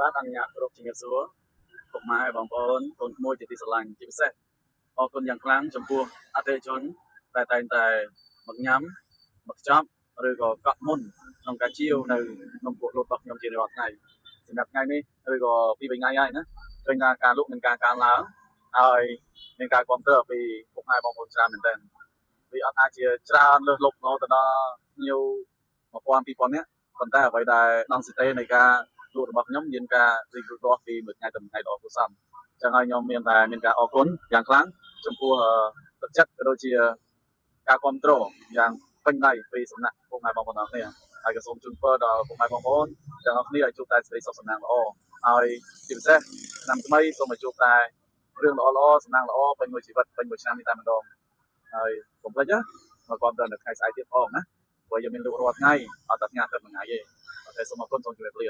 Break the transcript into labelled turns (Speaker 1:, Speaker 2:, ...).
Speaker 1: បាទអនុញ្ញាតគ្រប់ជំរាបសួរពុកម៉ែបងប្អូនកូនក្មួយជាទីស្រឡាញ់ជាពិសេសអរគុណយ៉ាងខ្លាំងចំពោះអតិថិជនដែលតែងតែមកញ៉ាំមកខ្ចប់ឬក៏កក់មុនក្នុងការជាវនៅនំគក់លូតរបស់ខ្ញុំជារាល់ថ្ងៃសម្រាប់ថ្ងៃនេះឬក៏ពីរថ្ងៃហើយណាឃើញថាការលក់មានការកើនឡើងហើយមានការគ្រប់គ្រងពីពុកម៉ែបងប្អូនច្រើនមែនទែនវាអត់អាចជាច្រើនលើសលប់រហូតដល់ញៀវ1000 2000នាក់ប៉ុន្តែអ្វីដែលដំសិតេនៃការលក់របស់ខ្ញុំមានការរីករាយរាស់ពីមួយថ្ងៃទៅមួយថ្ងៃដ៏គួរសមចឹងហើយខ្ញុំមានការអរគុណយ៉ាងខ្លាំងចំពោះទឹកចិត្តក៏ដូចជាការគ្រប់គ្រងយ៉ាងពេញដៃពីសំណាក់ពុកម៉ែបងប្អូនទាំងអស់គ្នាហើយក៏សូមជូនពរដល់ពុកម៉ែបងប្អូនទាំងអស់គ្នាឲ្យជួបតែសេចក្តីសុខសំណាងល្អហើយជាពិសេសឆ្នាំថ្មីសូមឲ្យជួបតែរឿងល្អៗសំណាងល្អពេញមួយជីវិតពេញមួយឆ្នាំនេះតែម្ដងហើយកុំភ្លេចណាមកគ្រប់គ្រងនៅថ្ងៃស្អែកទៀតផងណាព្រោះយើងមានលក់រាល់ថ្ងៃអត់តែថ្ងៃអាទិត្យមួយថ្ងៃទេអូខេសូមអរគុណសូមជម្រាបលា